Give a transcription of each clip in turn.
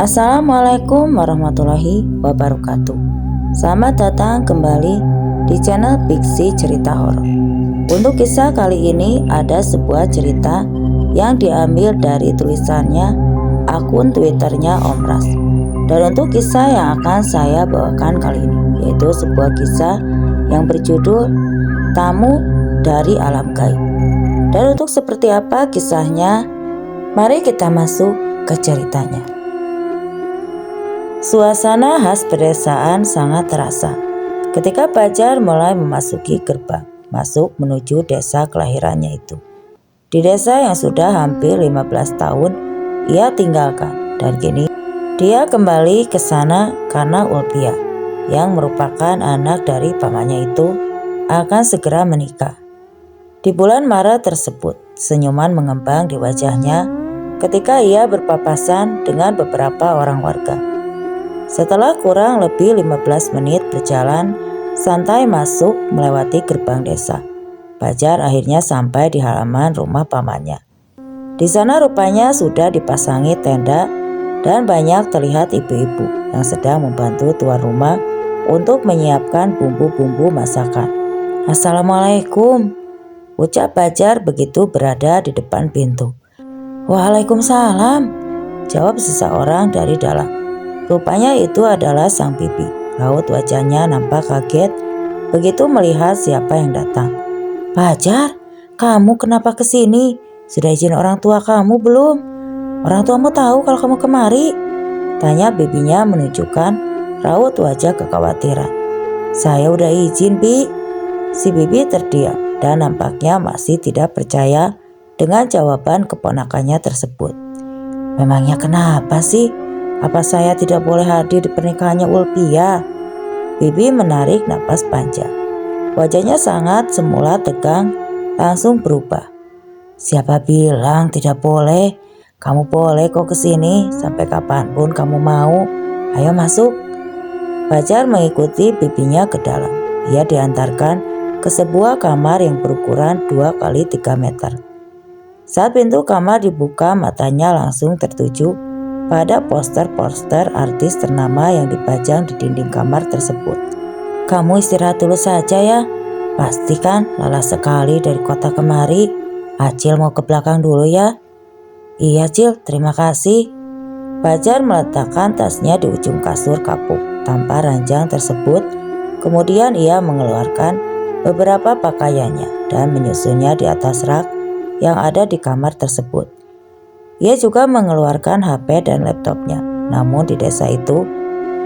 Assalamualaikum warahmatullahi wabarakatuh. Selamat datang kembali di channel Fiksi Cerita Horor. Untuk kisah kali ini ada sebuah cerita yang diambil dari tulisannya akun Twitternya Om Ras. Dan untuk kisah yang akan saya bawakan kali ini yaitu sebuah kisah yang berjudul Tamu dari Alam Gaib. Dan untuk seperti apa kisahnya, mari kita masuk ke ceritanya. Suasana khas pedesaan sangat terasa ketika Fajar mulai memasuki gerbang masuk menuju desa kelahirannya itu. Di desa yang sudah hampir 15 tahun ia tinggalkan, dan kini dia kembali ke sana karena Ulpia yang merupakan anak dari pamannya itu akan segera menikah. Di bulan Maret tersebut, senyuman mengembang di wajahnya ketika ia berpapasan dengan beberapa orang warga. Setelah kurang lebih 15 menit berjalan santai masuk melewati gerbang desa, Fajar akhirnya sampai di halaman rumah pamannya. Di sana rupanya sudah dipasangi tenda dan banyak terlihat ibu-ibu yang sedang membantu tuan rumah untuk menyiapkan bumbu-bumbu masakan. Assalamualaikum, ucap Fajar begitu berada di depan pintu. Waalaikumsalam, jawab seseorang dari dalam. Rupanya itu adalah sang bibi. Raut wajahnya nampak kaget begitu melihat siapa yang datang. Fajar, kamu kenapa kesini? Sudah izin orang tua kamu belum? Orang tuamu tahu kalau kamu kemari? Tanya bibinya menunjukkan raut wajah kekhawatiran. Saya udah izin, Bi. Si bibi terdiam dan nampaknya masih tidak percaya dengan jawaban keponakannya tersebut. Memangnya kenapa sih? Apa saya tidak boleh hadir di pernikahannya Ulpia? Bibi menarik napas panjang. Wajahnya sangat semula tegang langsung berubah. Siapa bilang tidak boleh? Kamu boleh kok kesini sampai kapanpun kamu mau. Ayo masuk. Fajar mengikuti bibinya ke dalam. Ia diantarkan ke sebuah kamar yang berukuran 2 kali 3 meter. Saat pintu kamar dibuka, matanya langsung tertuju pada poster-poster artis ternama yang dipajang di dinding kamar tersebut. Kamu istirahat dulu saja ya. Pastikan lelah sekali dari kota kemari. Acil mau ke belakang dulu ya. Iya Cil, terima kasih. Fajar meletakkan tasnya di ujung kasur kapuk tanpa ranjang tersebut. Kemudian ia mengeluarkan beberapa pakaiannya dan menyusunnya di atas rak yang ada di kamar tersebut. Ia juga mengeluarkan HP dan laptopnya. Namun di desa itu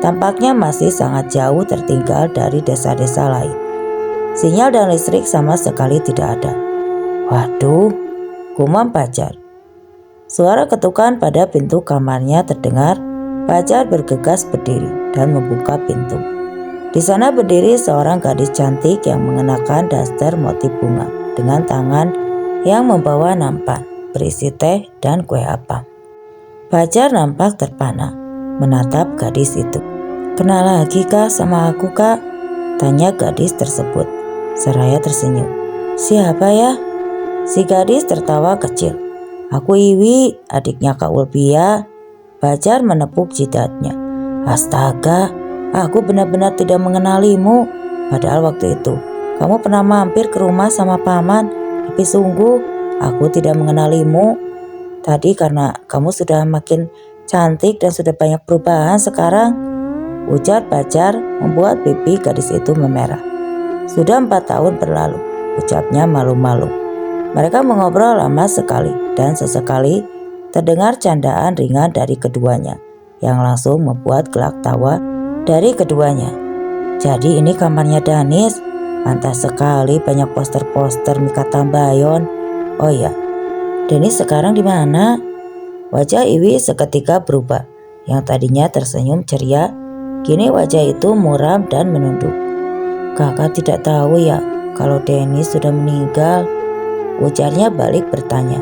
tampaknya masih sangat jauh tertinggal dari desa-desa lain. Sinyal dan listrik sama sekali tidak ada. Waduh, gumam Fajar. Suara ketukan pada pintu kamarnya terdengar. Fajar bergegas berdiri dan membuka pintu. Di sana berdiri seorang gadis cantik yang mengenakan daster motif bunga dengan tangan yang membawa nampan berisi teh dan kue apam. Fajar nampak terpana menatap gadis itu. Kenal lagi kah sama aku kak? Tanya gadis tersebut seraya tersenyum. Siapa ya? Si gadis tertawa kecil. Aku Iwi, adiknya Kak Ulpia. Fajar menepuk jidatnya. Astaga, aku benar-benar tidak mengenalimu. Padahal waktu itu kamu pernah mampir ke rumah sama paman. Tapi sungguh aku tidak mengenalimu. Tadi karena kamu sudah makin cantik dan sudah banyak perubahan sekarang, ujar Fajar membuat pipi gadis itu memerah. Sudah 4 tahun berlalu, ucapnya malu-malu. Mereka mengobrol lama sekali dan sesekali terdengar candaan ringan dari keduanya yang langsung membuat gelak tawa dari keduanya. Jadi ini kamarnya Danis, pantas sekali banyak poster-poster Mika Tambayon. Oh iya, Danis sekarang di mana? Wajah Iwi seketika berubah. Yang tadinya tersenyum ceria, kini wajah itu muram dan menunduk. Kakak tidak tahu ya kalau Danis sudah meninggal, ujarnya balik bertanya.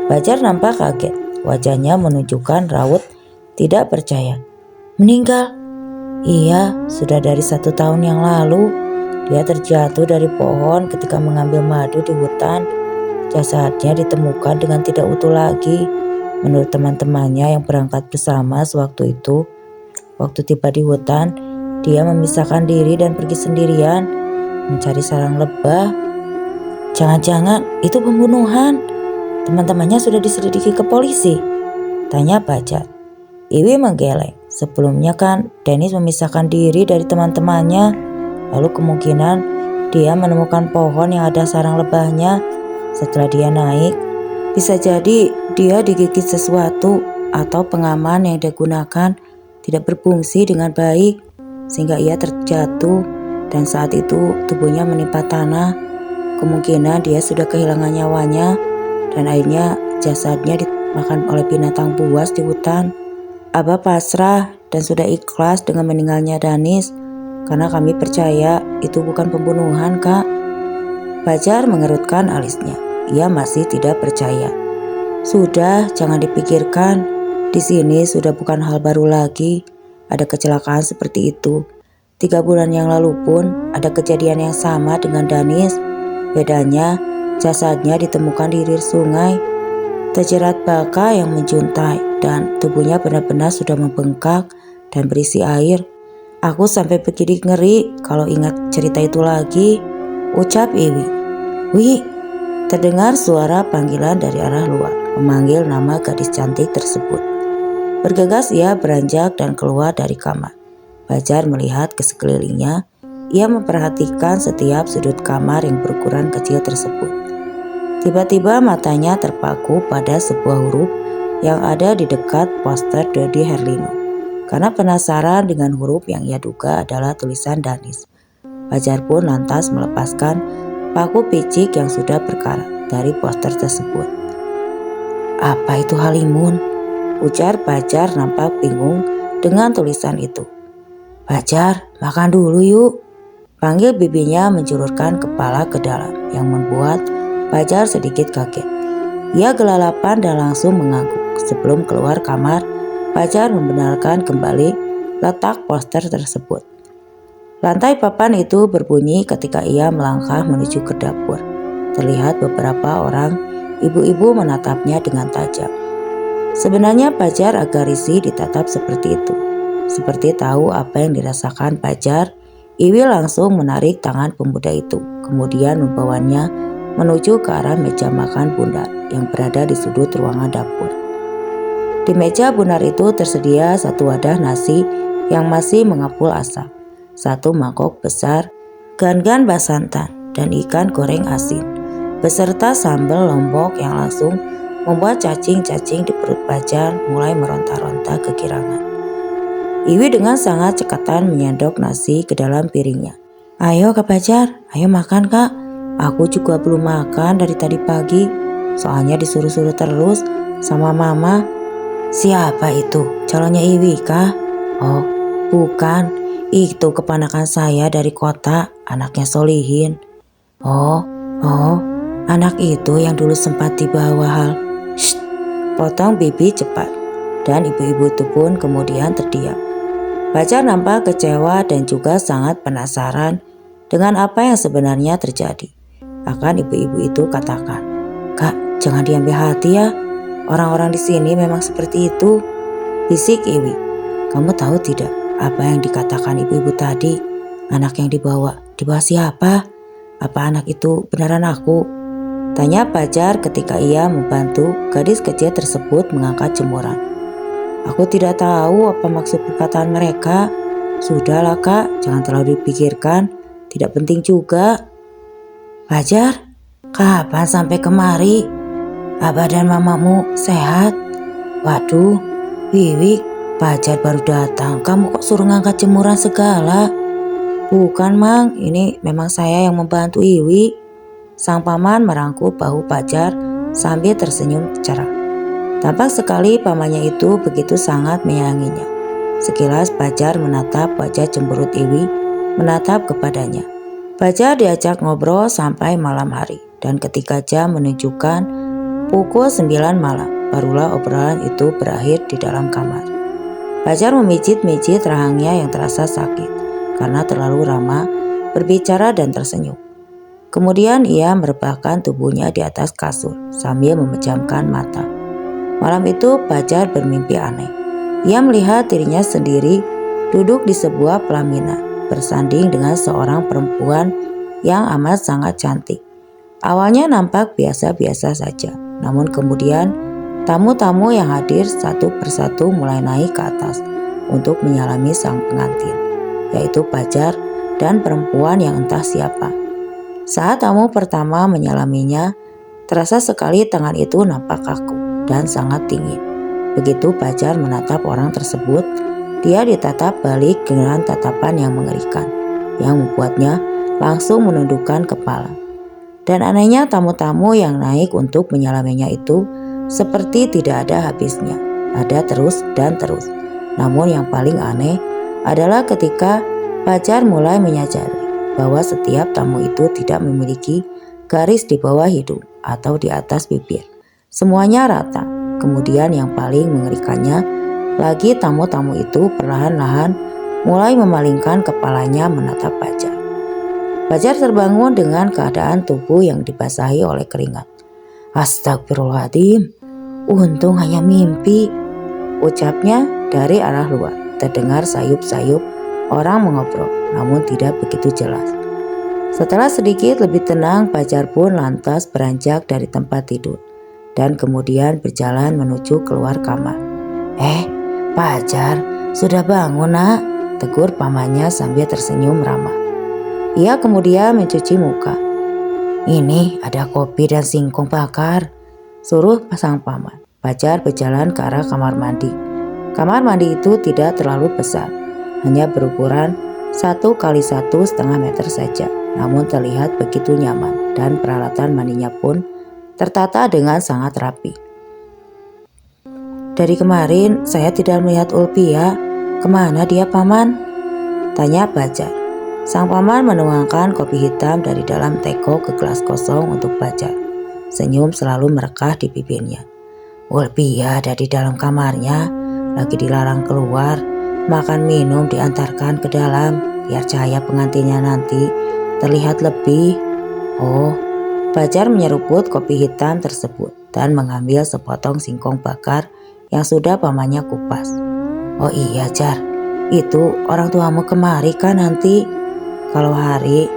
Fajar nampak kaget, wajahnya menunjukkan raut tidak percaya. Meninggal? Iya, sudah dari 1 tahun yang lalu. Dia terjatuh dari pohon ketika mengambil madu di hutan. Jasadnya ditemukan dengan tidak utuh lagi. Menurut teman-temannya yang berangkat bersama sewaktu itu, waktu tiba di hutan, dia memisahkan diri dan pergi sendirian mencari sarang lebah. Jangan-jangan itu pembunuhan. Teman-temannya sudah diselidiki ke polisi, tanya Bajar. Iwi menggeleng. Sebelumnya kan Dennis memisahkan diri dari teman-temannya. Lalu kemungkinan dia menemukan pohon yang ada sarang lebahnya. Setelah dia naik, bisa jadi dia digigit sesuatu atau pengaman yang dia gunakan tidak berfungsi dengan baik sehingga ia terjatuh dan saat itu tubuhnya menimpa tanah. Kemungkinan dia sudah kehilangan nyawanya dan akhirnya jasadnya dimakan oleh binatang buas di hutan. Abah pasrah dan sudah ikhlas dengan meninggalnya Danis karena kami percaya itu bukan pembunuhan, Kak. Bajar mengerutkan alisnya. Ia masih tidak percaya. Sudah, jangan dipikirkan. Di sini sudah bukan hal baru lagi. Ada kecelakaan seperti itu. 3 bulan yang lalu pun ada kejadian yang sama dengan Danis. Bedanya, jasadnya ditemukan di hilir sungai. Terjerat baka yang menjuntai dan tubuhnya benar-benar sudah membengkak dan berisi air. Aku sampai begini ngeri kalau ingat cerita itu lagi, ucap Iwi. Wi, terdengar suara panggilan dari arah luar, memanggil nama gadis cantik tersebut. Bergegas ia beranjak dan keluar dari kamar. Bajar melihat ke sekelilingnya, ia memperhatikan setiap sudut kamar yang berukuran kecil tersebut. Tiba-tiba matanya terpaku pada sebuah huruf yang ada di dekat poster Dodi Herlino. Karena penasaran dengan huruf yang ia duga adalah tulisan Danis. Bajar pun lantas melepaskan paku picik yang sudah berkarat dari poster tersebut. Apa itu halimun? Ujar Bajar nampak bingung dengan tulisan itu. Bajar, makan dulu yuk. Panggil bibinya menjulurkan kepala ke dalam yang membuat Bajar sedikit kaget. Ia gelalapan dan langsung mengangguk. Sebelum keluar kamar, Bajar membenarkan kembali letak poster tersebut. Lantai papan itu berbunyi ketika ia melangkah menuju ke dapur. Terlihat beberapa orang ibu-ibu menatapnya dengan tajam. Sebenarnya Bajar agak risih ditatap seperti itu. Seperti tahu apa yang dirasakan Bajar, Iwi langsung menarik tangan pemuda itu, kemudian membawanya menuju ke arah meja makan bundar yang berada di sudut ruangan dapur. Di meja bundar itu tersedia satu wadah nasi yang masih mengepul asap, satu mangkok besar, gan-gan basantan, dan ikan goreng asin, beserta sambal lombok yang langsung membuat cacing-cacing di perut Bajar mulai meronta-ronta kegirangan. Iwi dengan sangat cekatan menyendok nasi ke dalam piringnya. Ayo Kak Bajar, ayo makan Kak. Aku juga belum makan dari tadi pagi, soalnya disuruh-suruh terus sama mama. Siapa itu? Calonnya Iwi kah? Oh, bukan. Itu keponakan saya dari kota, anaknya Solihin. Oh, anak itu yang dulu sempat dibawa hal. Shh, potong bibi cepat. Dan ibu-ibu itu pun kemudian terdiam. Bajar nampak kecewa dan juga sangat penasaran dengan apa yang sebenarnya terjadi. Akan ibu-ibu itu katakan, Kak, jangan diambil hati ya. Orang-orang di sini memang seperti itu. Bisik Iwi. Kamu tahu tidak apa yang dikatakan ibu-ibu tadi? Anak yang dibawa siapa? Apa anak itu beneran aku? Tanya Bajar ketika ia membantu gadis kecil tersebut mengangkat jemuran. Aku tidak tahu apa maksud perkataan mereka. Sudahlah Kak, jangan terlalu dipikirkan. Tidak penting juga. Bajar, kapan sampai kemari? Abah dan mamamu sehat? Waduh, Wiwi, Bajar baru datang. Kamu kok suruh ngangkat jemuran segala? Bukan Mang, ini memang saya yang membantu Iwi. Sang paman merangkul bahu Bajar sambil tersenyum cerah. Tampak sekali pamannya itu begitu sangat menyayanginya. Sekilas Bajar menatap wajah cemberut Iwi, menatap kepadanya. Bajar diajak ngobrol sampai malam hari, dan ketika jam menunjukkan pukul 9 malam, barulah obrolan itu berakhir di dalam kamar. Bajar memijit-mijit rahangnya yang terasa sakit, karena terlalu ramah berbicara dan tersenyum. Kemudian ia merebahkan tubuhnya di atas kasur sambil memejamkan mata. Malam itu Fajar bermimpi aneh. Ia melihat dirinya sendiri duduk di sebuah pelaminan bersanding dengan seorang perempuan yang amat sangat cantik. Awalnya nampak biasa-biasa saja, namun kemudian tamu-tamu yang hadir satu persatu mulai naik ke atas untuk menyalami sang pengantin, yaitu Fajar dan perempuan yang entah siapa. Saat tamu pertama menyalaminya, terasa sekali tangan itu nampak kaku dan sangat dingin. Begitu Fajar menatap orang tersebut, dia ditatap balik dengan tatapan yang mengerikan, yang membuatnya langsung menundukkan kepala. Dan anehnya tamu-tamu yang naik untuk menyalaminya itu seperti tidak ada habisnya, ada terus dan terus. Namun yang paling aneh adalah ketika Fajar mulai menyadari bahwa setiap tamu itu tidak memiliki garis di bawah hidung atau di atas bibir. Semuanya rata. Kemudian yang paling mengerikannya lagi, tamu-tamu itu perlahan-lahan mulai memalingkan kepalanya menatap Fajar. Fajar terbangun dengan keadaan tubuh yang dibasahi oleh keringat. "Astagfirullahaladzim, untung hanya mimpi," ucapnya dari arah luar. Terdengar sayup-sayup orang mengobrol, namun tidak begitu jelas. Setelah sedikit lebih tenang, Fajar pun lantas beranjak dari tempat tidur dan kemudian berjalan menuju keluar kamar. Fajar, sudah bangun nak?" tegur pamannya sambil tersenyum ramah. Ia kemudian mencuci muka. "Ini ada kopi dan singkong bakar," suruh sang paman. Fajar berjalan ke arah kamar mandi. Kamar mandi itu tidak terlalu besar, hanya berukuran 1x1,5 meter saja, namun terlihat begitu nyaman dan peralatan mandinya pun tertata dengan sangat rapi. "Dari kemarin saya tidak melihat Ulpia, kemana dia paman?" tanya Fajar. Sang paman menuangkan kopi hitam dari dalam teko ke gelas kosong untuk Fajar. Senyum selalu merekah di bibirnya. "Ulpia ada di dalam kamarnya, lagi dilarang keluar. Makan minum diantarkan ke dalam, biar cahaya pengantinnya nanti terlihat lebih." "Oh." Fajar menyeruput kopi hitam tersebut dan mengambil sepotong singkong bakar yang sudah pamannya kupas. "Oh iya Jar, itu orang tuamu kemari kan nanti?" "Kalau hari,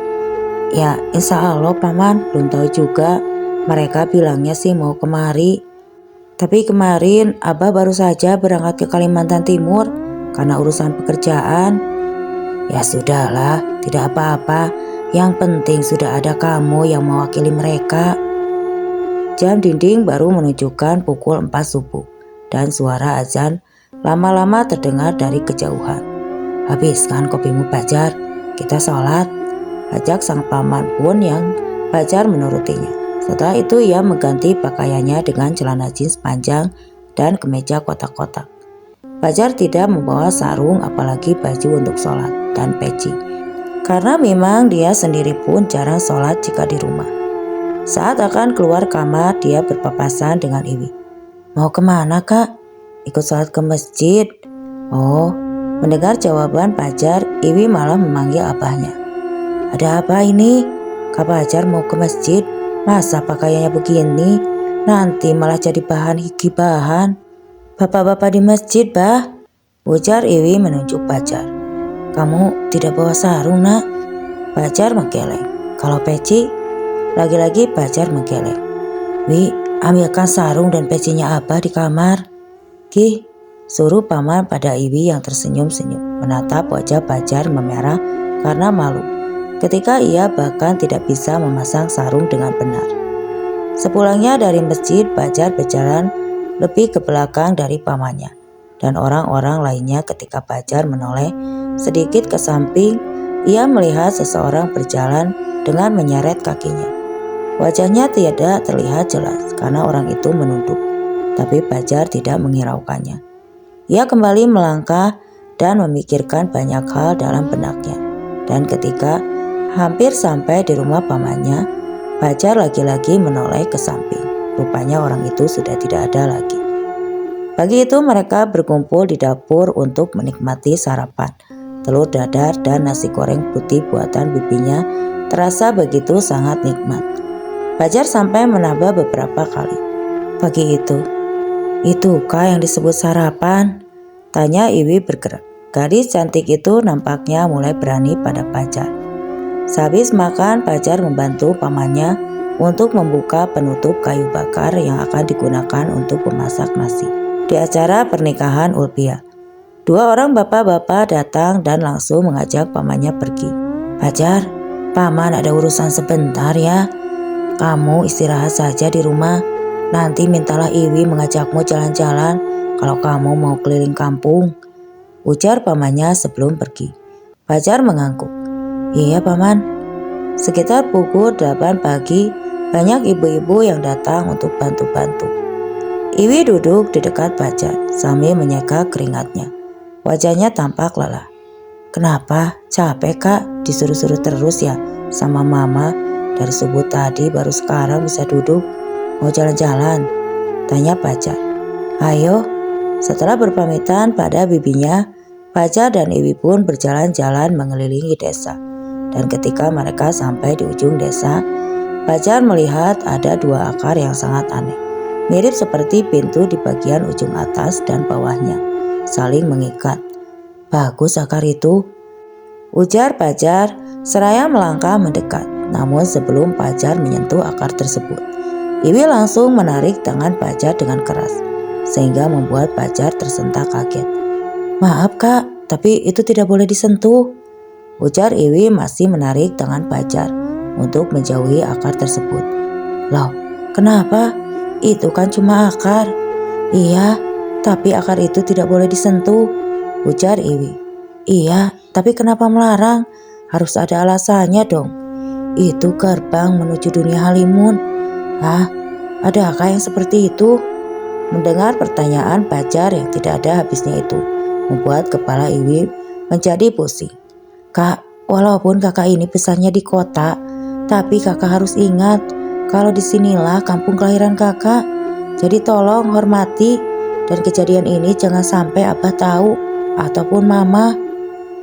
ya insya Allah paman, belum tahu juga. Mereka bilangnya sih mau kemari. Tapi kemarin Abah baru saja berangkat ke Kalimantan Timur karena urusan pekerjaan." "Ya sudahlah, tidak apa-apa. Yang penting sudah ada kamu yang mewakili mereka." Jam dinding baru menunjukkan pukul 4 subuh dan suara azan lama-lama terdengar dari kejauhan. "Habiskan kopimu Fajar, kita sholat," ajak sang paman pun yang Fajar menurutinya. Setelah itu ia mengganti pakaiannya dengan celana jeans panjang dan kemeja kotak-kotak. Fajar tidak membawa sarung apalagi baju untuk sholat dan peci, karena memang dia sendiri pun jarang sholat jika di rumah. Saat akan keluar kamar, dia berpapasan dengan Iwi. "Mau kemana kak?" "Ikut sholat ke masjid." "Oh." Mendengar jawaban Fajar, Iwi malah memanggil abahnya. "Ada apa ini? Kak Fajar mau ke masjid? Masa pakaiannya begini? Nanti malah jadi bahan gibahan." "Bapak-bapak di masjid, bah," ujar Iwi menunjuk Fajar. "Kamu tidak bawa sarung nak?" Fajar menggeleng. "Kalau peci?" Lagi-lagi Fajar menggeleng. "Wi, ambilkan sarung dan pecinya abah di kamar." "Ki," suruh paman pada Iwi yang tersenyum-senyum menatap wajah Fajar memerah karena malu ketika ia bahkan tidak bisa memasang sarung dengan benar. Sepulangnya dari masjid, Fajar berjalan lebih ke belakang dari pamannya dan orang-orang lainnya. Ketika Fajar menoleh sedikit ke samping, ia melihat seseorang berjalan dengan menyeret kakinya. Wajahnya tidak terlihat jelas karena orang itu menunduk, tapi Fajar tidak menghiraukannya. Ia kembali melangkah dan memikirkan banyak hal dalam benaknya. Dan ketika hampir sampai di rumah pamannya, Fajar lagi-lagi menoleh ke samping. Rupanya orang itu sudah tidak ada lagi. Pagi itu mereka berkumpul di dapur untuk menikmati sarapan. Telur dadar dan nasi goreng putih buatan bibinya terasa begitu sangat nikmat. Fajar sampai menambah beberapa kali. Pagi itu, Itukah yang disebut sarapan? Tanya Iwi bergerak. Gadis cantik itu nampaknya mulai berani pada Pajar. Sehabis makan, Pajar membantu pamannya untuk membuka penutup kayu bakar yang akan digunakan untuk memasak nasi. Di acara pernikahan Ulpia, 2 orang bapak-bapak datang dan langsung mengajak pamannya pergi. Pajar, paman ada urusan sebentar ya. Kamu istirahat saja di rumah. Nanti mintalah Iwi mengajakmu jalan-jalan kalau kamu mau keliling kampung, ujar pamannya sebelum pergi. Pajar mengangguk. Iya paman. Sekitar pukul 8 pagi, banyak ibu-ibu yang datang untuk bantu-bantu. Iwi duduk di dekat Pajar sambil menyeka keringatnya. Wajahnya tampak lelah. Kenapa? Capek kak? Disuruh-suruh terus ya sama mama. Dari subuh tadi baru sekarang bisa duduk. Mau jalan-jalan? Tanya Pajar. Ayo. Setelah berpamitan pada bibinya, Pajar dan Iwi pun berjalan-jalan mengelilingi desa. Dan ketika mereka sampai di ujung desa, Pajar melihat ada 2 akar yang sangat aneh. Mirip seperti pintu di bagian ujung atas dan bawahnya, saling mengikat. Bagus akar itu, ujar Pajar seraya melangkah mendekat. Namun sebelum Pajar menyentuh akar tersebut, Iwi langsung menarik tangan Pajar dengan keras, sehingga membuat Pajar tersentak kaget. Maaf kak, tapi itu tidak boleh disentuh, ujar Iwi masih menarik tangan Pajar untuk menjauhi akar tersebut. Loh, kenapa? Itu kan cuma akar. Iya, tapi akar itu tidak boleh disentuh, ujar Iwi. Iya, tapi kenapa melarang? Harus ada alasannya dong. Itu gerbang menuju dunia Halimun. Hah, adakah yang seperti itu? Mendengar pertanyaan Pajar yang tidak ada habisnya itu membuat kepala Iwi menjadi pusing. Kak, walaupun kakak ini besarnya di kota, tapi kakak harus ingat kalau disinilah kampung kelahiran kakak. Jadi tolong hormati, dan kejadian ini jangan sampai abah tahu ataupun mama.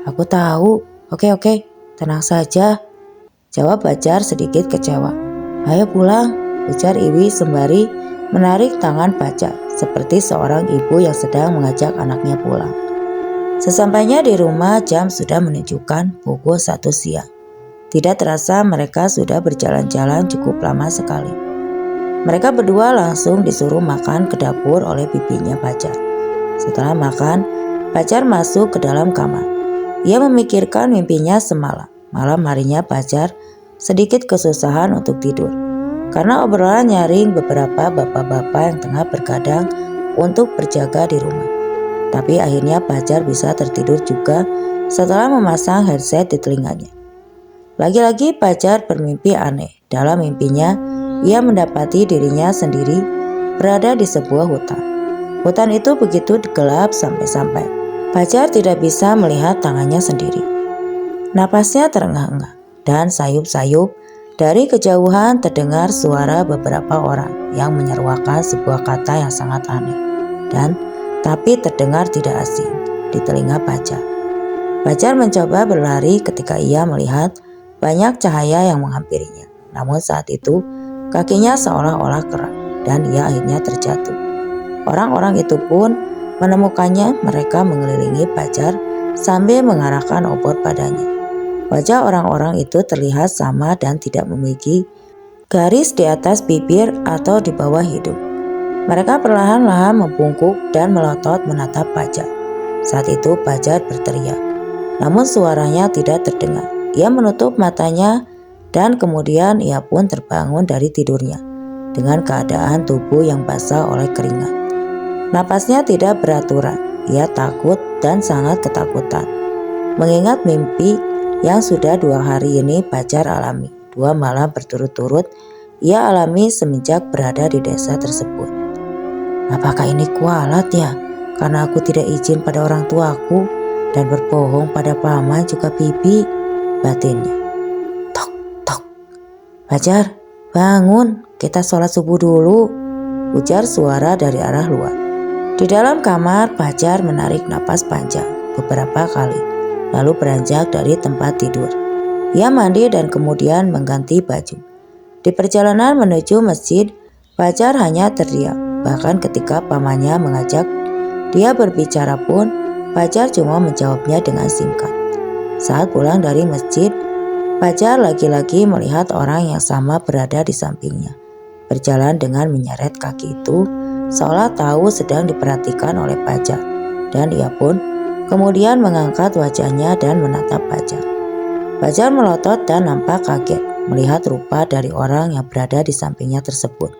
Aku tahu. Oke, tenang saja, jawab Pajar sedikit kecewa. Ayo pulang, ujar Iwi sembari menarik tangan Pajar seperti seorang ibu yang sedang mengajak anaknya pulang. Sesampainya di rumah, jam sudah menunjukkan pukul 1 siang. Tidak terasa mereka sudah berjalan-jalan cukup lama sekali. Mereka berdua langsung disuruh makan ke dapur oleh bibinya Pajar. Setelah makan, Pajar masuk ke dalam kamar. Ia memikirkan mimpinya semalam. Malam harinya Pajar sedikit kesusahan untuk tidur karena obrolan nyaring beberapa bapak-bapak yang tengah bergadang untuk berjaga di rumah. Tapi akhirnya Pajar bisa tertidur juga setelah memasang headset di telinganya. Lagi-lagi Pajar bermimpi aneh. Dalam mimpinya, ia mendapati dirinya sendiri berada di sebuah hutan. Hutan itu begitu gelap sampai-sampai Pajar tidak bisa melihat tangannya sendiri. Napasnya terengah-engah dan sayup-sayup. Dari kejauhan terdengar suara beberapa orang yang menyeruakan sebuah kata yang sangat aneh. Tapi terdengar tidak asing di telinga Pajar. Pajar mencoba berlari ketika ia melihat banyak cahaya yang menghampirinya. Namun saat itu kakinya seolah-olah keram dan ia akhirnya terjatuh. Orang-orang itu pun menemukannya. Mereka mengelilingi Pajar sambil mengarahkan obor padanya. Wajah orang-orang itu terlihat sama dan tidak memiliki garis di atas bibir atau di bawah hidung. Mereka perlahan-lahan membungkuk dan melotot menatap Pajar. Saat itu Pajar berteriak, namun suaranya tidak terdengar. Ia menutup matanya dan kemudian ia pun terbangun dari tidurnya dengan keadaan tubuh yang basah oleh keringat. Napasnya tidak beraturan. Ia takut dan sangat ketakutan mengingat mimpi yang sudah 2 hari ini Pajar alami. 2 malam berturut-turut ia alami semenjak berada di desa tersebut. Apakah ini kualat ya? Karena aku tidak izin pada orang tuaku dan berbohong pada paman juga bibi, batinnya. Tok, tok. Pajar, bangun, kita sholat subuh dulu, ujar suara dari arah luar. Di dalam kamar, Pajar menarik napas panjang beberapa kali, lalu beranjak dari tempat tidur. Ia mandi dan kemudian mengganti baju. Di perjalanan menuju masjid, Pajar hanya terdiam. Bahkan ketika pamannya mengajak dia berbicara pun, Fajar cuma menjawabnya dengan singkat. Saat pulang dari masjid, Fajar lagi-lagi melihat orang yang sama berada di sampingnya, berjalan dengan menyeret kaki itu, seolah tahu sedang diperhatikan oleh Fajar. Dan ia pun kemudian mengangkat wajahnya dan menatap Fajar. Fajar melotot dan nampak kaget melihat rupa dari orang yang berada di sampingnya tersebut.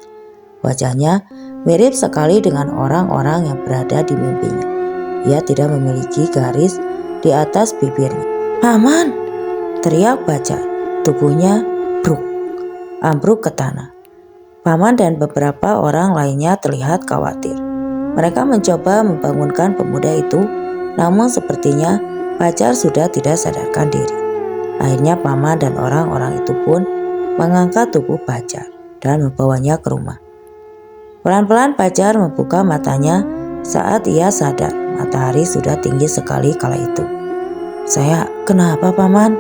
Wajahnya mirip sekali dengan orang-orang yang berada di mimpinya. Ia tidak memiliki garis di atas bibirnya. "Paman!" teriak Fajar. Tubuhnya ambruk ke tanah. Paman dan beberapa orang lainnya terlihat khawatir. Mereka mencoba membangunkan pemuda itu, namun sepertinya Fajar sudah tidak sadarkan diri. Akhirnya paman dan orang-orang itu pun mengangkat tubuh Fajar dan membawanya ke rumah. Pelan-pelan Fajar membuka matanya. Saat ia sadar, matahari sudah tinggi sekali kala itu. "Saya kenapa, Paman?"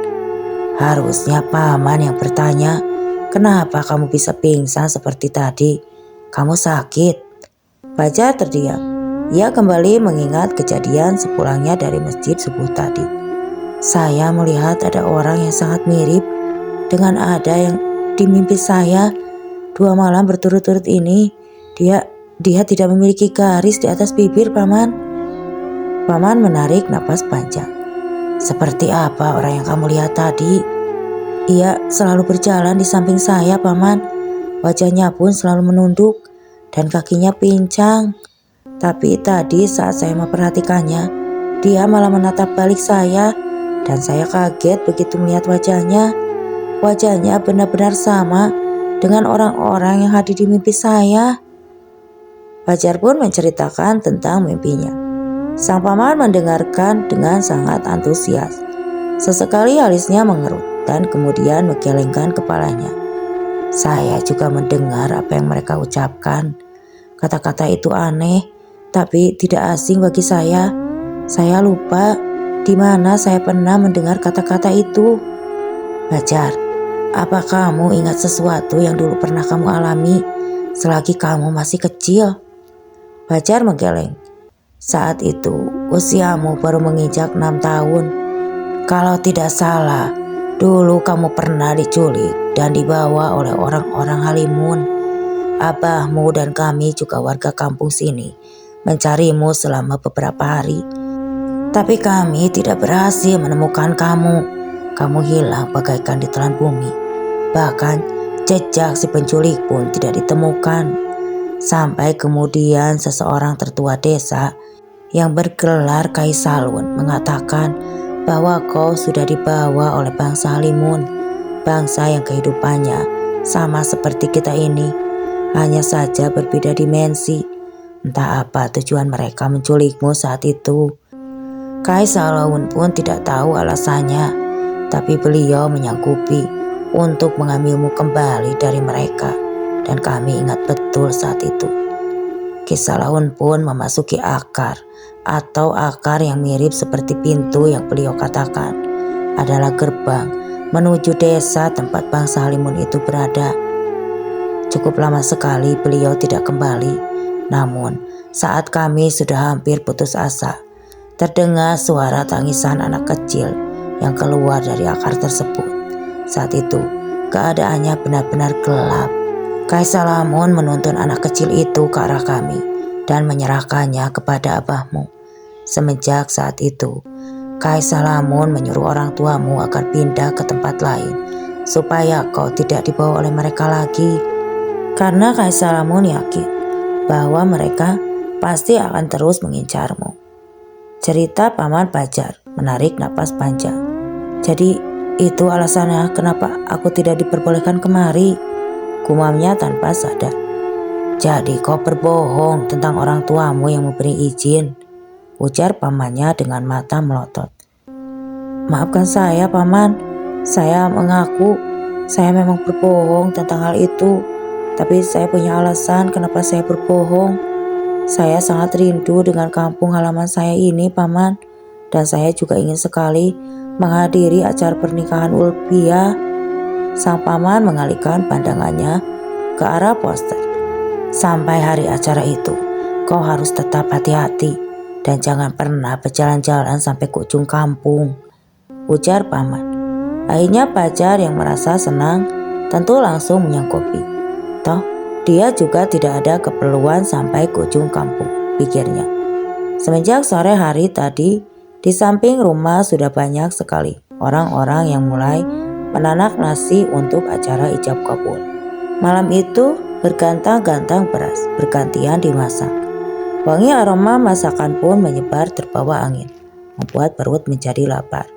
"Harusnya Paman yang bertanya. Kenapa kamu bisa pingsan seperti tadi? Kamu sakit?" Fajar terdiam. Ia kembali mengingat kejadian sepulangnya dari masjid subuh tadi. "Saya melihat ada orang yang sangat mirip dengan ada yang di mimpi saya 2 malam berturut-turut ini. Dia tidak memiliki garis di atas bibir, Paman." Paman menarik napas panjang. "Seperti apa orang yang kamu lihat tadi?" "Ia selalu berjalan di samping saya, Paman. Wajahnya pun selalu menunduk dan kakinya pincang. Tapi tadi saat saya memperhatikannya, dia malah menatap balik saya dan saya kaget begitu melihat wajahnya. Wajahnya benar-benar sama dengan orang-orang yang hadir di mimpi saya." Fajar pun menceritakan tentang mimpinya. Sang paman mendengarkan dengan sangat antusias. Sesekali alisnya mengerut dan kemudian menggelengkan kepalanya. "Saya juga mendengar apa yang mereka ucapkan. Kata-kata itu aneh, tapi tidak asing bagi saya. Saya lupa di mana saya pernah mendengar kata-kata itu." "Fajar, apa kamu ingat sesuatu yang dulu pernah kamu alami selagi kamu masih kecil?" Fajar menggeleng. "Saat itu usiamu baru menginjak 6 tahun. Kalau tidak salah, dulu kamu pernah diculik dan dibawa oleh orang-orang Halimun. Abahmu dan kami juga warga kampung sini mencarimu selama beberapa hari. Tapi kami tidak berhasil menemukan kamu. Kamu hilang bagaikan ditelan bumi. Bahkan jejak si penculik pun tidak ditemukan. Sampai kemudian seseorang tertua desa yang bergelar Kaisalun mengatakan bahwa kau sudah dibawa oleh bangsa Halimun, bangsa yang kehidupannya sama seperti kita ini, hanya saja berbeda dimensi. Entah apa tujuan mereka menculikmu saat itu." Kaisalun pun tidak tahu alasannya, tapi beliau menyanggupi untuk mengambilmu kembali dari mereka. Dan kami ingat betul saat itu. Kisah Laun pun memasuki akar atau akar yang mirip seperti pintu yang beliau katakan adalah gerbang menuju desa tempat bangsa Halimun itu berada. Cukup lama sekali beliau tidak kembali. Namun saat kami sudah hampir putus asa, terdengar suara tangisan anak kecil yang keluar dari akar tersebut. Saat itu keadaannya benar-benar gelap. Kaisalamun menuntun anak kecil itu ke arah kami dan menyerahkannya kepada abahmu. Semenjak saat itu, Kaisalamun menyuruh orang tuamu agar pindah ke tempat lain supaya kau tidak dibawa oleh mereka lagi. Karena Kaisalamun yakin bahwa mereka pasti akan terus mengincarmu. Cerita Paman Fajar menarik napas panjang. "Jadi itu alasannya kenapa aku tidak diperbolehkan kemari?" gumamnya tanpa sadar. "Jadi kau berbohong tentang orang tuamu yang memberi izin?" ujar pamannya dengan mata melotot. "Maafkan saya, Paman. Saya mengaku saya memang berbohong tentang hal itu. Tapi saya punya alasan kenapa saya berbohong. Saya sangat rindu dengan kampung halaman saya ini, Paman. Dan saya juga ingin sekali menghadiri acara pernikahan Ulpia." Sang paman mengalihkan pandangannya ke arah poster. Sampai hari acara itu, kau harus tetap hati-hati dan jangan pernah berjalan-jalan sampai ke ujung kampung, ujar paman. Akhirnya Fajar yang merasa senang tentu langsung menyanggupi. Toh, dia juga tidak ada keperluan sampai ke ujung kampung, pikirnya. Semenjak sore hari tadi, di samping rumah sudah banyak sekali orang-orang yang mulai menanak nasi untuk acara ijab kabul. Malam itu bergantang-gantang beras bergantian dimasak. Wangi aroma masakan pun menyebar terbawa angin, membuat perut menjadi lapar.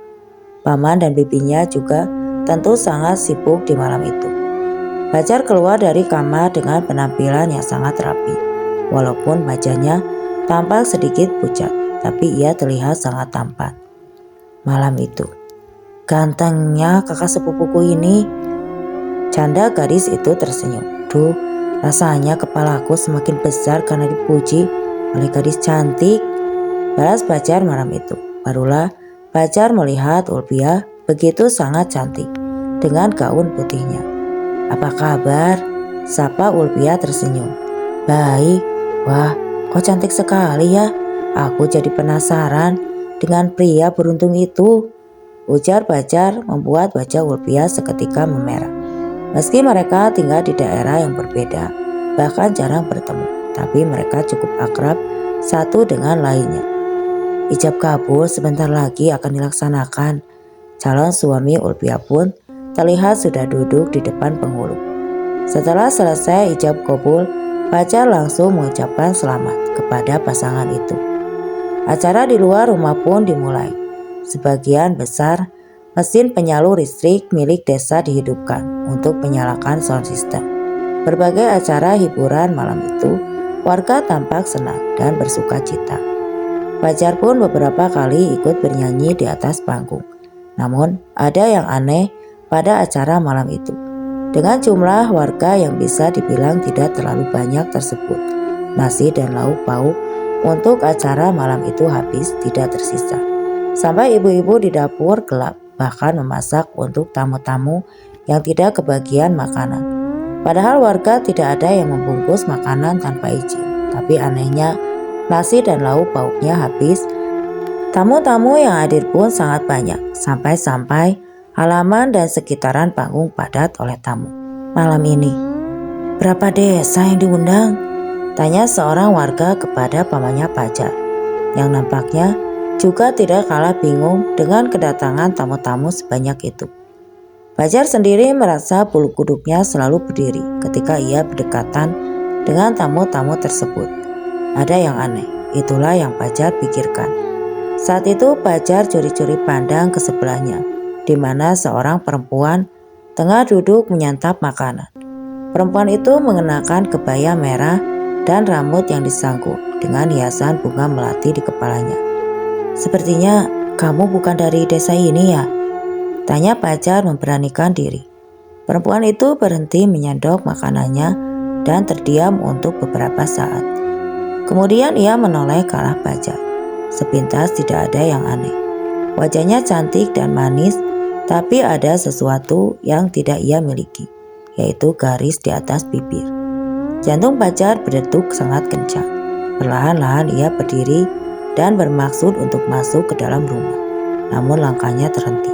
Paman dan bibinya juga tentu sangat sibuk di malam itu. Fajar keluar dari kamar dengan penampilan yang sangat rapi. Walaupun wajahnya tampak sedikit pucat, tapi ia terlihat sangat tampan. Malam itu, gantengnya kakak sepupuku ini, canda gadis itu tersenyum. Duh, rasanya kepalaku semakin besar karena dipuji oleh gadis cantik, balas Fajar malam itu. Barulah Fajar melihat Ulbia begitu sangat cantik dengan gaun putihnya. Apa kabar? Sapa Ulbia tersenyum. Baik. Wah, kau cantik sekali ya. Aku jadi penasaran dengan pria beruntung itu, ujar Fajar membuat wajah Ulbia seketika memerah. Meski mereka tinggal di daerah yang berbeda, bahkan jarang bertemu, tapi mereka cukup akrab satu dengan lainnya. Ijab kabul sebentar lagi akan dilaksanakan. Calon suami Ulbia pun terlihat sudah duduk di depan penghulu. Setelah selesai ijab kabul, Fajar langsung mengucapkan selamat kepada pasangan itu. Acara di luar rumah pun dimulai. Sebagian besar mesin penyalur listrik milik desa dihidupkan untuk menyalakan sound system. Berbagai acara hiburan malam itu, warga tampak senang dan bersuka cita. Fajar pun beberapa kali ikut bernyanyi di atas panggung. Namun, ada yang aneh pada acara malam itu. Dengan jumlah warga yang bisa dibilang tidak terlalu banyak tersebut, nasi dan lauk pauk untuk acara malam itu habis tidak tersisa. Sampai ibu-ibu di dapur gelap, bahkan memasak untuk tamu-tamu yang tidak kebagian makanan. Padahal warga tidak ada yang membungkus makanan tanpa izin. Tapi anehnya, nasi dan lauk pauknya habis. Tamu-tamu yang hadir pun sangat banyak, sampai-sampai halaman dan sekitaran panggung padat oleh tamu. Malam ini, berapa desa yang diundang? Tanya seorang warga kepada pamannya Fajar, yang nampaknya juga tidak kalah bingung dengan kedatangan tamu-tamu sebanyak itu. Fajar sendiri merasa bulu kuduknya selalu berdiri ketika ia berdekatan dengan tamu-tamu tersebut. Ada yang aneh, itulah yang Fajar pikirkan. Saat itu Fajar curi-curi pandang ke sebelahnya, di mana seorang perempuan tengah duduk menyantap makanan. Perempuan itu mengenakan kebaya merah dan rambut yang disangkut dengan hiasan bunga melati di kepalanya. Sepertinya kamu bukan dari desa ini ya? Tanya Fajar memberanikan diri. Perempuan itu berhenti menyendok makanannya dan terdiam untuk beberapa saat. Kemudian ia menoleh ke arah Fajar. Sepintas tidak ada yang aneh. Wajahnya cantik dan manis, tapi ada sesuatu yang tidak ia miliki, yaitu garis di atas bibir. Jantung Fajar berdetuk sangat kencang. Perlahan-lahan ia berdiri dan bermaksud untuk masuk ke dalam rumah. Namun langkahnya terhenti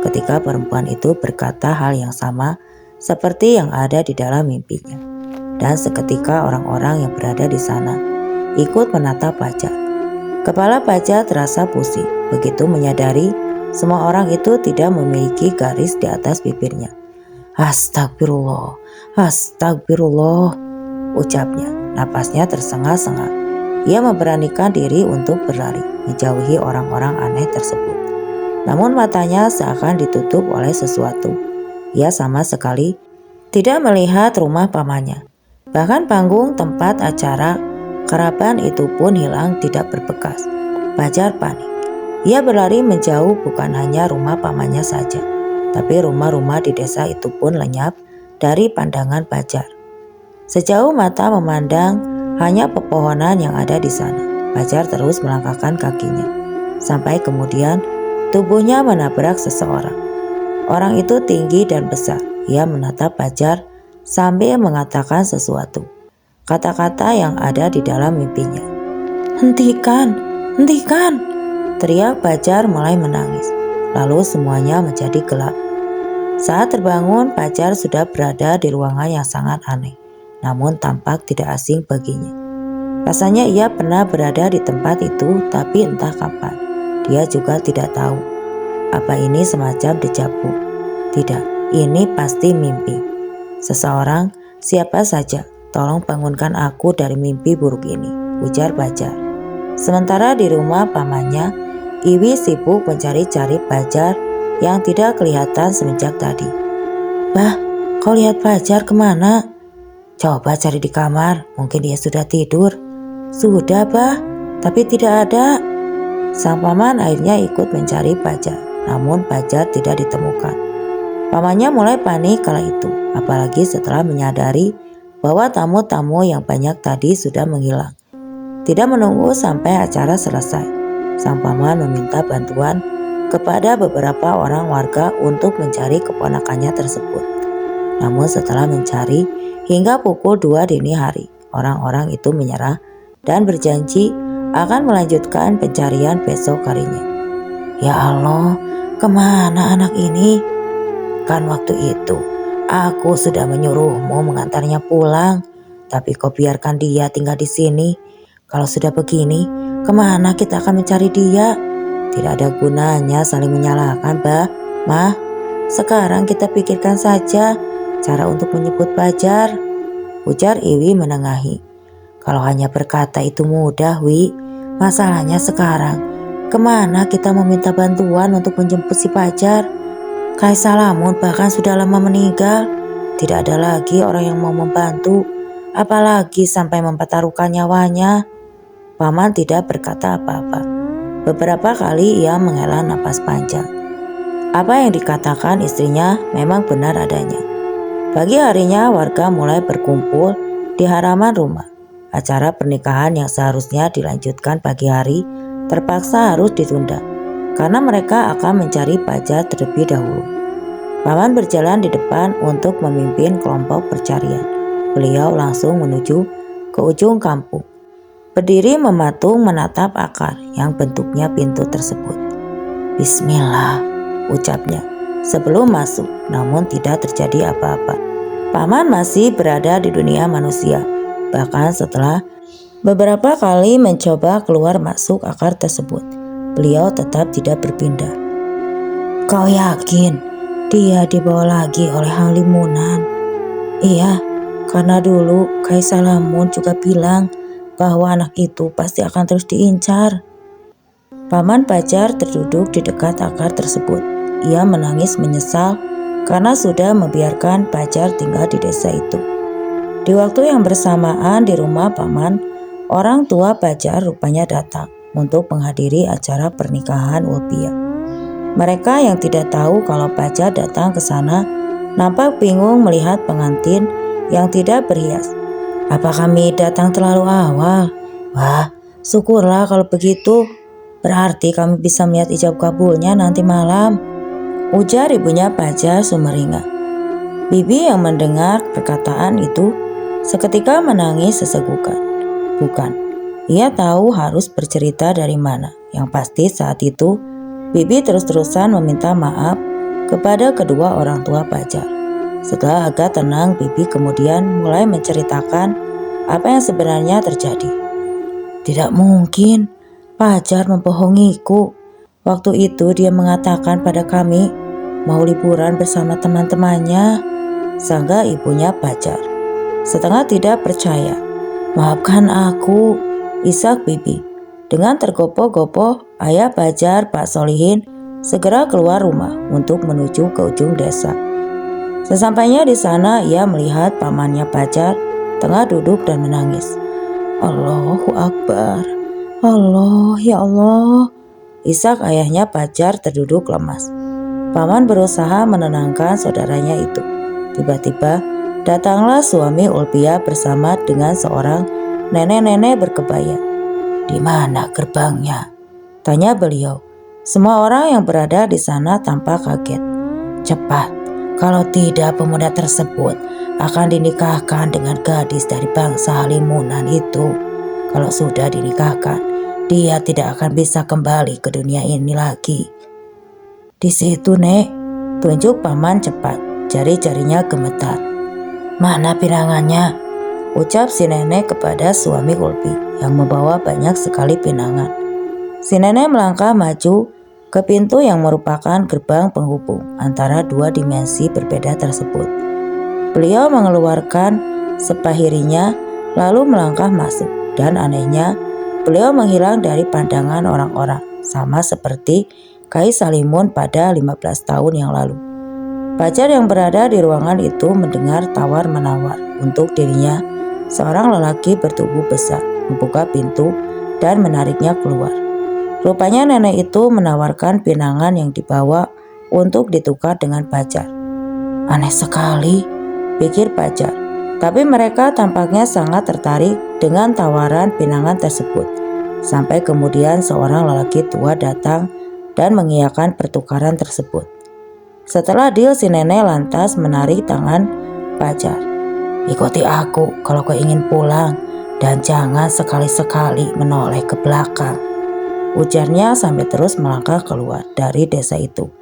ketika perempuan itu berkata hal yang sama seperti yang ada di dalam mimpinya. Dan seketika orang-orang yang berada di sana ikut menatap Fajar. Kepala Fajar terasa pusing begitu menyadari semua orang itu tidak memiliki garis di atas bibirnya. Astagfirullah, astagfirullah, ucapnya. Napasnya tersengal-sengal. Ia memberanikan diri untuk berlari, menjauhi orang-orang aneh tersebut. Namun matanya seakan ditutup oleh sesuatu. Ia sama sekali tidak melihat rumah pamannya. Bahkan panggung tempat acara keraban itu pun hilang tidak berbekas. Fajar panik. Ia berlari menjauh, bukan hanya rumah pamannya saja, tapi rumah-rumah di desa itu pun lenyap dari pandangan Fajar. Sejauh mata memandang hanya pepohonan yang ada di sana. Fajar terus melangkahkan kakinya. Sampai kemudian tubuhnya menabrak seseorang. Orang itu tinggi dan besar. Ia menatap Fajar sambil mengatakan sesuatu. kata-kata yang ada di dalam mimpinya. "Hentikan, hentikan!" teriak Fajar mulai menangis. Lalu semuanya menjadi gelap. Saat terbangun, Fajar sudah berada di ruangan yang sangat aneh, namun tampak tidak asing baginya. Rasanya ia pernah berada di tempat itu, tapi entah kapan. Dia juga tidak tahu. Apa ini semacam dejavu? Tidak, ini pasti mimpi. "Seseorang, siapa saja, tolong bangunkan aku dari mimpi buruk ini," ujar Fajar. Sementara di rumah pamannya, Iwi sibuk mencari-cari Fajar yang tidak kelihatan semenjak tadi. "Bah, kau lihat Fajar kemana?" "Coba cari di kamar, mungkin dia sudah tidur." "Sudah, Bah, tapi tidak ada." Sang paman akhirnya ikut mencari Fajar, namun Fajar tidak ditemukan. Pamannya mulai panik kala itu, apalagi setelah menyadari bahwa tamu-tamu yang banyak tadi sudah menghilang. Tidak menunggu sampai acara selesai, sang paman meminta bantuan kepada beberapa orang warga untuk mencari keponakannya tersebut. Namun setelah mencari hingga pukul 2 dini hari, orang-orang itu menyerah dan berjanji akan melanjutkan pencarian besok harinya. "Ya Allah, kemana anak ini? Kan waktu itu aku sudah menyuruhmu mengantarnya pulang, tapi kau biarkan dia tinggal di sini. Kalau sudah begini, kemana kita akan mencari dia? Tidak ada gunanya saling menyalahkan, Bah, Mah. Sekarang kita pikirkan saja cara untuk menyebut Fajar," ujar Iwi menengahi. "Kalau hanya berkata itu mudah, Wi. Masalahnya sekarang, kemana kita meminta bantuan untuk menjemput si Fajar? Kai Salamun bahkan sudah lama meninggal. Tidak ada lagi orang yang mau membantu, apalagi sampai mempertaruhkan nyawanya." Paman tidak berkata apa-apa. Beberapa kali ia menghela napas panjang. Apa yang dikatakan istrinya memang benar adanya. Pagi harinya warga mulai berkumpul di halaman rumah. Acara pernikahan yang seharusnya dilanjutkan pagi hari terpaksa harus ditunda karena mereka akan mencari Fajar terlebih dahulu. Paman berjalan di depan untuk memimpin kelompok pencarian. Beliau langsung menuju ke ujung kampung. Berdiri mematung menatap akar yang bentuknya pintu tersebut. "Bismillah," ucapnya sebelum masuk, namun tidak terjadi apa-apa. Paman masih berada di dunia manusia, bahkan setelah beberapa kali mencoba keluar masuk akar tersebut, beliau tetap tidak berpindah. "Kau yakin dia dibawa lagi oleh Hang Limunan?" "Iya, karena dulu Kai Salamun juga bilang bahwa anak itu pasti akan terus diincar." Paman Fajar terduduk di dekat akar tersebut. Ia menangis menyesal karena sudah membiarkan Fajar tinggal di desa itu. Di waktu yang bersamaan di rumah paman, orang tua Fajar rupanya datang untuk menghadiri acara pernikahan Ulpia. Mereka yang tidak tahu kalau Fajar datang ke sana nampak bingung melihat pengantin yang tidak berhias. "Apa kami datang terlalu awal?" "Wah, syukurlah kalau begitu. Berarti kami bisa melihat ijab kabulnya nanti malam," ujar ibunya Fajar sumringah. Bibi yang mendengar perkataan itu seketika menangis sesegukan. Bukan, ia tahu harus bercerita dari mana. Yang pasti saat itu, Bibi terus-terusan meminta maaf kepada kedua orang tua Fajar. Setelah agak tenang, Bibi kemudian mulai menceritakan apa yang sebenarnya terjadi. "Tidak mungkin, Fajar membohongiku. Waktu itu dia mengatakan pada kami mau liburan bersama teman-temannya," sangga ibunya Fajar. Setengah tidak percaya. "Maafkan aku," isak Bibi. Dengan tergopoh-gopoh, ayah Fajar, Pak Solihin, segera keluar rumah untuk menuju ke ujung desa. Sesampainya di sana, ia melihat pamannya Fajar tengah duduk dan menangis. "Allahu Akbar, Allah, ya Allah," isak ayahnya Fajar terduduk lemas. Paman berusaha menenangkan saudaranya itu. Tiba-tiba datanglah suami Ulpia bersama dengan seorang nenek-nenek berkebaya. "Di mana gerbangnya?" tanya beliau. Semua orang yang berada di sana tampak kaget. "Cepat, Kalau tidak, pemuda tersebut akan dinikahkan dengan gadis dari bangsa Halimunan itu. Kalau sudah dinikahkan, dia tidak akan bisa kembali ke dunia ini lagi. Di situ, Nek, tunjuk paman cepat. Jari-jarinya gemetar. Mana pinangannya? Ucap si nenek kepada suami Ulpi yang membawa banyak sekali pinangan. Si nenek melangkah maju ke pintu yang merupakan gerbang penghubung antara dua dimensi berbeda tersebut. Beliau mengeluarkan sepahirinya lalu melangkah masuk, dan anehnya beliau menghilang dari pandangan orang-orang, sama seperti Kais Halimun pada 15 tahun yang lalu. Pacar yang berada di ruangan itu mendengar tawar-menawar untuk dirinya. Seorang lelaki bertubuh besar membuka pintu dan menariknya keluar. Rupanya nenek itu menawarkan pinangan yang dibawa untuk ditukar dengan pacar. Aneh sekali, pikir pacar. Tapi mereka tampaknya sangat tertarik dengan tawaran pinangan tersebut. Sampai kemudian seorang lelaki tua datang dan mengiyakan pertukaran tersebut. Setelah deal, si nenek lantas menarik tangan pacar. Ikuti aku kalau kau ingin pulang, dan jangan sekali-sekali menoleh ke belakang, ujarnya sambil terus melangkah keluar dari desa itu.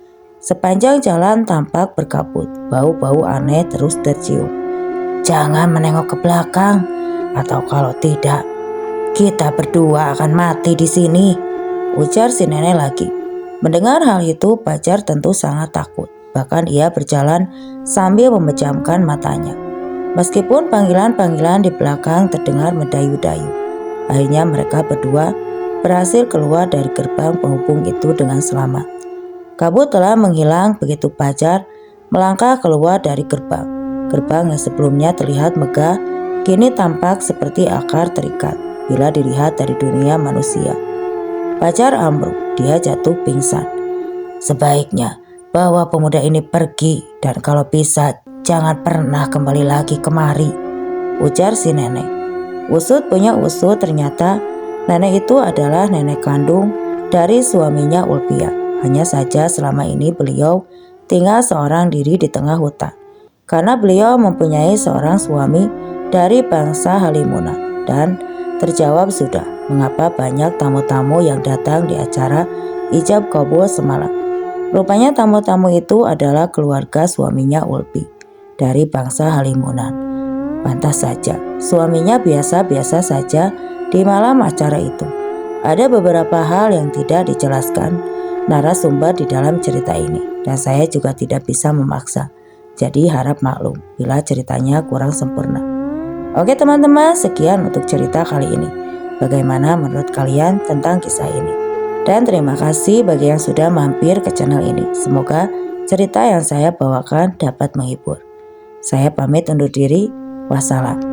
Sepanjang jalan tampak berkabut, bau-bau aneh terus tercium. Jangan menengok ke belakang, atau kalau tidak, kita berdua akan mati di sini, ujar si nenek lagi. Mendengar hal itu, pacar tentu sangat takut. Bahkan ia berjalan sambil memejamkan matanya. Meskipun panggilan-panggilan di belakang terdengar mendayu-dayu, akhirnya mereka berdua berhasil keluar dari gerbang penghubung itu dengan selamat. Kabut telah menghilang begitu pacar melangkah keluar dari gerbang. Gerbang yang sebelumnya terlihat megah, kini tampak seperti akar terikat bila dilihat dari dunia manusia. Pacar ambruk, dia jatuh pingsan. Sebaiknya bawa pemuda ini pergi, dan kalau bisa jangan pernah kembali lagi kemari, ujar si nenek. Usut punya usut, ternyata nenek itu adalah nenek kandung dari suaminya Ulpia. Hanya saja selama ini beliau tinggal seorang diri di tengah hutan. Karena beliau mempunyai seorang suami dari bangsa Halimunan. Dan terjawab sudah mengapa banyak tamu-tamu yang datang di acara ijab kabul semalam. Rupanya tamu-tamu itu adalah keluarga suaminya Ulpi dari bangsa Halimunan. Pantas saja suaminya biasa-biasa saja di malam acara itu. Ada beberapa hal yang tidak dijelaskan narasumber di dalam cerita ini, dan saya juga tidak bisa memaksa. Jadi harap maklum bila ceritanya kurang sempurna. Oke teman-teman, sekian untuk cerita kali ini. Bagaimana menurut kalian tentang kisah ini? Dan terima kasih bagi yang sudah mampir ke channel ini. Semoga cerita yang saya bawakan dapat menghibur. Saya pamit undur diri. Wassalam.